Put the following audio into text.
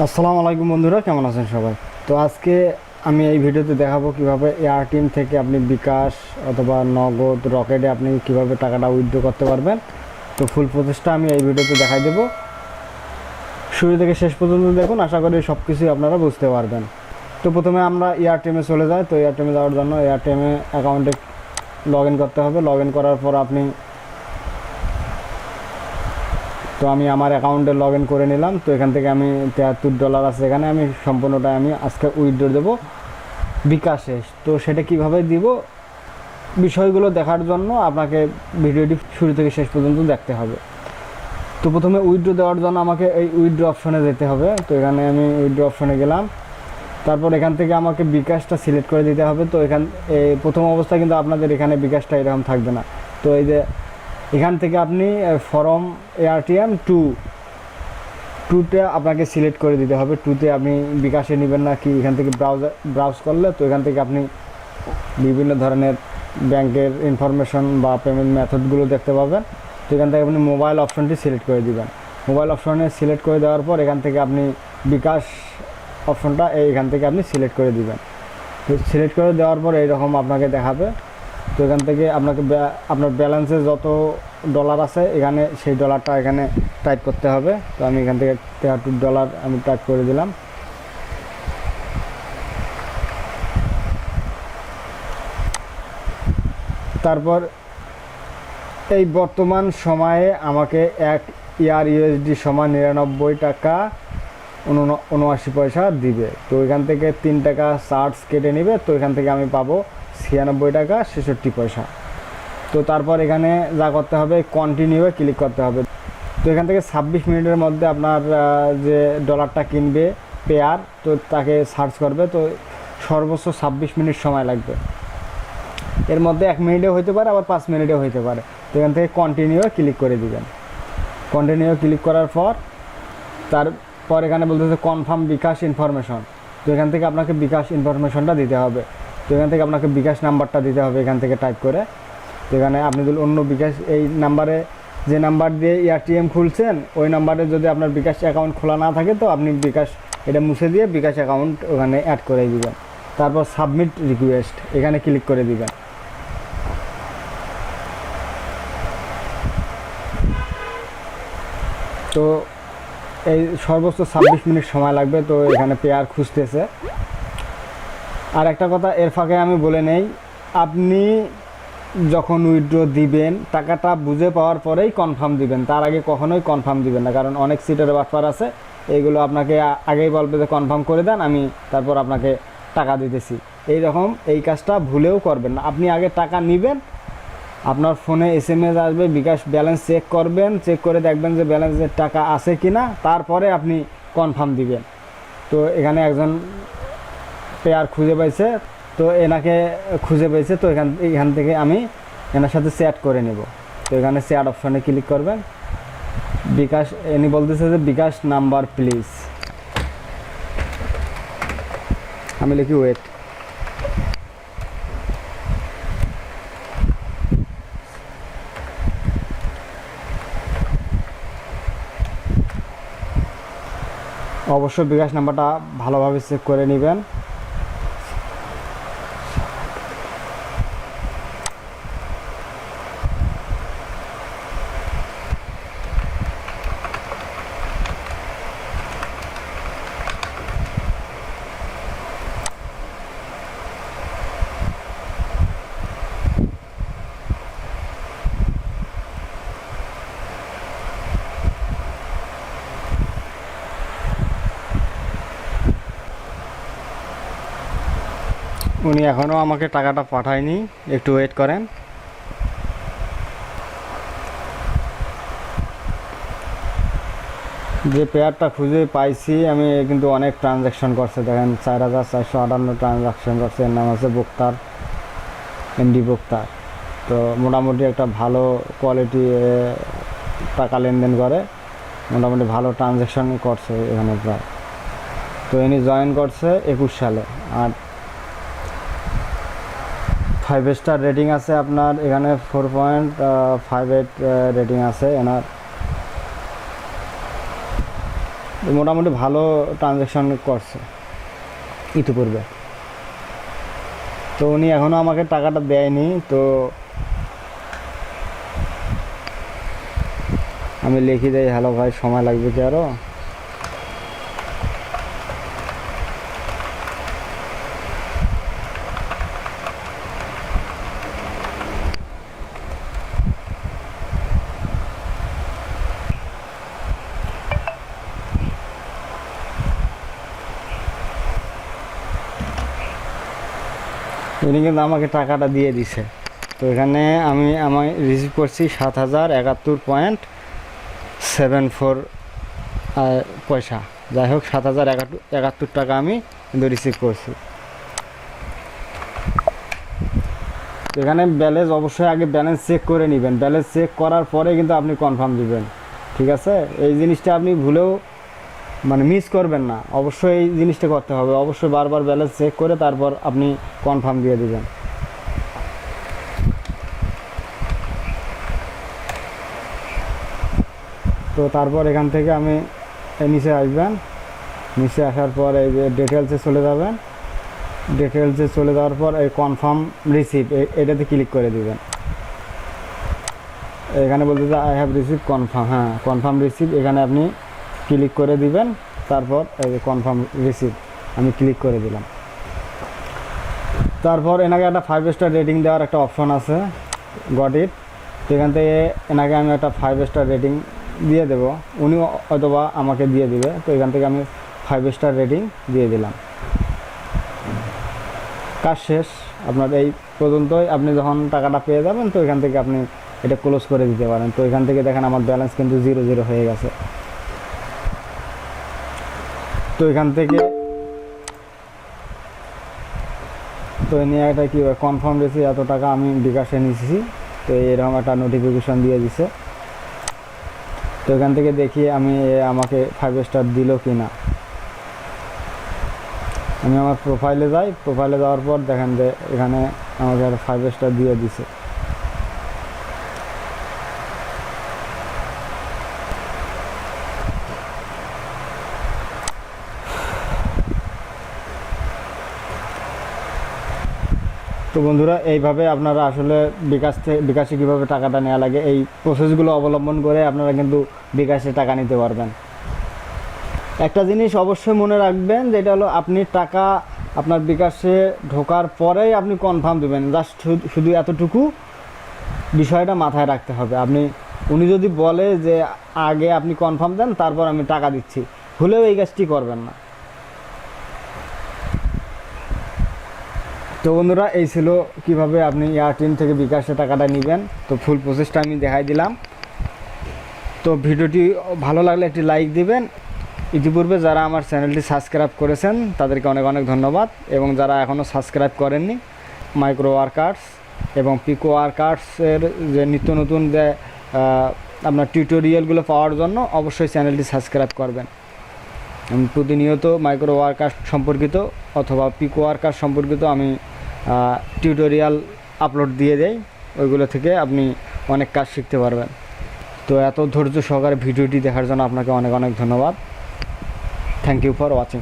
আসসালামু আলাইকুম বন্ধুরা, কেমন আছেন সবাই? তো আজকে আমি এই ভিডিওতে দেখাবো কিভাবে এয়ারটিম থেকে আপনি বিকাশ অথবা নগদ রকেটে আপনি কিভাবে টাকাটা উইথড্র করতে পারবেন। তো ফুল প্রসেসটা আমি এই ভিডিওতে দেখাই দেব। শুরু থেকে শেষ পর্যন্ত দেখুন, আশা করি সব কিছুই আপনারা বুঝতে পারবেন। তো প্রথমে আমরা এয়ারটিমে চলে যাই। তো এয়ারটিমে যাওয়ার জন্য এয়ারটিমে অ্যাকাউন্টে লগ ইন করতে হবে। লগ ইন করার পর আমি আমার অ্যাকাউন্টে লগ ইন করে নিলাম। তো এখান থেকে আমি $73 আছে, এখানে আমি সম্পূর্ণটা আমি আজকে উইথড্র দেবো বিকাশে। তো সেটা কিভাবে দিব বিষয়গুলো দেখার জন্য আপনাকে ভিডিওটি শুরু থেকে শেষ পর্যন্ত দেখতে হবে। তো প্রথমে উইথড্র দেওয়ার জন্য আমাকে এই উইথড্র অপশনে যেতে হবে। তো এখানে আমি উইথড্র অপশনে গেলাম। তারপর এখান থেকে আমাকে বিকাশটা সিলেক্ট করে দিতে হবে। তো প্রথম অবস্থায় কিন্তু আপনাদের এখানে বিকাশটা এরকম থাকবে না। তো এই যে এখান থেকে আপনি ফরম এয়ারটিএম টুতে আপনাকে সিলেক্ট করে দিতে হবে। টুতে আপনি বিকাশে নেবেন না কি, এখান থেকে ব্রাউজ করলে তো এখান থেকে আপনি বিভিন্ন ধরনের ব্যাংকের ইনফরমেশন বা পেমেন্ট মেথডগুলো দেখতে পাবেন। তো এখান থেকে আপনি মোবাইল অপশনটি সিলেক্ট করে দিবেন। মোবাইল অপশনে সিলেক্ট করে দেওয়ার পর এখান থেকে আপনি বিকাশ অপশনটা এখান থেকে আপনি সিলেক্ট করে দিবেন। তো সিলেক্ট করে দেওয়ার পর এইরকম আপনাকে দেখাবে। তো এখান থেকে আপনার ব্যালেন্সে যত ডলার আছে এখানে সেই ডলারটা এখানে টাইপ করতে হবে। তো আমি এখান থেকে $73 আমি টাইপ করে দিলাম। তারপর এই বর্তমান সময়ে আমাকে 1 ইউএসডি সমান 99 টাকা 79 পয়সা দিবে। তো এখান থেকে 3 টাকা চার্জ কেটে নেবে। তো এখান থেকে আমি পাবো 96 টাকা 66 পয়সা। তো তারপর এখানে যা করতে হবে, কন্টিনিউয়ে ক্লিক করতে হবে। তো এখান থেকে 26 মিনিটের মধ্যে আপনার যে ডলারটা কিনবে পেয়ার, তো তাকে সার্চ করবে। তো সর্বোচ্চ 26 মিনিট সময় লাগবে। এর মধ্যে 1 মিনিটেও হইতে পারে, আবার 5 মিনিটেও হইতে পারে। তো এখান থেকে কন্টিনিউয়ে ক্লিক করে দিবেন। কন্টিনিউ ক্লিক করার তারপর এখানে বলতেছে কনফার্ম বিকাশ ইনফরমেশন। তো এখান থেকে আপনাকে বিকাশ ইনফরমেশনটা দিতে হবে। তো এখান থেকে আপনাকে বিকাশ নাম্বারটা দিতে হবে এখান থেকে টাইপ করে। তো এখানে আপনি যদি অন্য বিকাশ এই নাম্বারে যে নাম্বার দিয়ে এয়ারটিএম খুলছেন ওই নাম্বারে যদি আপনার বিকাশ অ্যাকাউন্ট খোলা না থাকে তো আপনি বিকাশ এটা মুছে দিয়ে বিকাশ অ্যাকাউন্ট ওখানে অ্যাড করে দিবেন। তারপর সাবমিট রিকোয়েস্ট এখানে ক্লিক করে দিবেন। তো এই সর্বোচ্চ 26 মিনিট সময় লাগবে। তো এখানে পেয়ার খুঁজতেছে। আর একটা কথা এর ফাঁকে আমি বলে নেই, আপনি যখন উইথড্র দিবেন টাকাটা বুঝে পাওয়ার পরেই কনফার্ম দিবেন, তার আগে কখনোই কনফার্ম দিবেন না। কারণ অনেক সিটের ব্যাপার আছে, এইগুলো আপনাকে আগেই বলবে যে কনফার্ম করে দেন, আমি তারপর আপনাকে টাকা দিতেছি। এই কাজটা ভুলেও করবেন না। আপনি আগে টাকা নেবেন, আপনার ফোনে SMS আসবে, বিকাশ ব্যালেন্স চেক করবেন, চেক করে দেখবেন যে ব্যালেন্সের টাকা আছে কি না, তারপরে আপনি কনফার্ম দিবেন। তো এখানে একজন পেয়ার খুঁজে পাইছে, তো এনাকে খুঁজে পেয়েছে। তো এখান থেকে আমি এনার সাথে চ্যাট করে নেব। তো এখানে চ্যাট অপশনে ক্লিক করবেন। বিকাশ এনি বলতেছে যে বিকাশ নাম্বার প্লিজ, আমি লিখি ওয়েট। অবশ্যই বিকাশ নাম্বারটা ভালোভাবে চেক করে নেবেন। উনি এখনও আমাকে টাকাটা পাঠায়নি, একটু ওয়েট করেন। যে পেয়ারটা খুঁজে পাইছি আমি, কিন্তু অনেক ট্রানজ্যাকশন করছে, দেখেন 4458 ট্রানজ্যাকশন করছে। এর নাম আছে এমডি বক্তার। তো মোটামুটি একটা ভালো কোয়ালিটি টাকা লেনদেন করে, মোটামুটি ভালো ট্রানজ্যাকশন করছে এখানে প্রায়। তো ইনি জয়েন করছে 21 সালে। আর 5 স্টার রেটিং আছে আপনার এখানে, 4.58 রেটিং আছে এনার। মোটামুটি ভালো ট্রানজ্যাকশন করছে ইতিপূর্বে। তো উনি এখনও আমাকে টাকাটা দেয়নি, তো আমি লিখে দেই, হ্যালো ভাই, সময় লাগবে কি আরও? উনি কিন্তু আমাকে টাকাটা দিয়ে দিছে। তো এখানে আমি রিসিভ করছি 7,071.74 পয়সা। যাই হোক, 7,071 টাকা আমি কিন্তু রিসিভ করছি। এখানে ব্যালেন্স অবশ্যই আগে ব্যালেন্স চেক করে নেবেন। ব্যালেন্স চেক করার পরে কিন্তু আপনি কনফার্ম দিবেন, ঠিক আছে? এই জিনিসটা আপনি ভুলেও মিস করবেন না, অবশ্যই এই জিনিসটা করতে হবে। অবশ্যই বারবার ব্যালেন্স চেক করে তারপর আপনি কনফার্ম দিয়ে দিবেন। তো তারপর এখান থেকে আমি নিচে আসবেন। নিচে আসার পর এই যে ডিটেলসে চলে যাবেন। ডিটেলসে চলে যাওয়ার পর এই কনফার্ম রিসিভ এটাতে ক্লিক করে দিবেন। এখানে বলতে যে আই হ্যাভ রিসিভ কনফার্ম, হ্যাঁ কনফার্ম রিসিভ, এখানে আপনি ক্লিক করে দিবেন। তারপর এই যে কনফার্ম রিসিভ আমি ক্লিক করে দিলাম। তারপর এনাকে একটা 5 স্টার রেটিং দেওয়ার একটা অপশন আছে, গট ইট। সেখান থেকে এনাকে আমি একটা 5 স্টার রেটিং দিয়ে দেবো, উনি অথবা আমাকে দিয়ে দিবে। তো এখান থেকে আমি 5 স্টার রেটিং দিয়ে দিলাম। কাজ শেষ। আপনার এই পর্যন্তই। আপনি যখন টাকাটা পেয়ে যাবেন তো এখান থেকে আপনি এটা ক্লোজ করে দিতে পারেন। তো এখান থেকে দেখেন আমার ব্যালেন্স কিন্তু 0 হয়ে গেছে। তো এখান থেকে তো নিয়ে একটা কী কনফার্ম দিয়েছি, এত টাকা আমি বিকাশে নিয়েছি। তো এরকম একটা নোটিফিকেশান দিয়ে দিছে। তো এখান থেকে দেখি আমাকে 5 স্টার দিল কি না। আমি আমার প্রোফাইলে যাই। প্রোফাইলে যাওয়ার পর দেখেন যে এখানে আমাকে একটা 5 স্টার দিয়ে দিছে। তো বন্ধুরা, এইভাবে আপনারা আসলে বিকাশে কীভাবে টাকাটা নেওয়া লাগে এই প্রসেসগুলো অবলম্বন করে আপনারা কিন্তু বিকাশে টাকা নিতে পারবেন। একটা জিনিস অবশ্যই মনে রাখবেন, যেটা হলো আপনি টাকা আপনার বিকাশে ঢোকার পরেই আপনি কনফার্ম দেবেন। জাস্ট শুধু এতটুকু বিষয়টা মাথায় রাখতে হবে। উনি যদি বলে যে আগে আপনি কনফার্ম দেন তারপর আমি টাকা দিচ্ছি, ভুলেও এই কাজটি করবেন না। তো বন্ধুরা, এই ছিল কিভাবে আপনি এয়ারটেল থেকে বিকাশে টাকাটা নেবেন। তো ফুল প্রসেসটা আমি দেখাই দিলাম। তো ভিডিওটি ভালো লাগলে একটি লাইক দিবেন। ইতিপূর্বে যারা আমার চ্যানেলটি সাবস্ক্রাইব করেছেন তাদেরকে অনেক অনেক ধন্যবাদ, এবং যারা এখনও সাবস্ক্রাইব করেননি মাইক্রো ওয়ার্কার্স এবং পিকো ওয়ার্কার্সের যে নিত্য নতুন যে আপনার টিউটোরিয়ালগুলো পাওয়ার জন্য অবশ্যই চ্যানেলটি সাবস্ক্রাইব করবেন। আমি প্রতিনিয়ত মাইক্রো ওয়ার্কার্স সম্পর্কিত অথবা পিকো ওয়ার্কার্স সম্পর্কিত আমি টিউটোরিয়াল আপলোড দিয়ে দেই। ওইগুলো থেকে আপনি অনেক কাজ শিখতে পারবেন। তো এত ধৈর্য সহকারে ভিডিওটি দেখার জন্য আপনাকে অনেক অনেক ধন্যবাদ। Thank you for watching.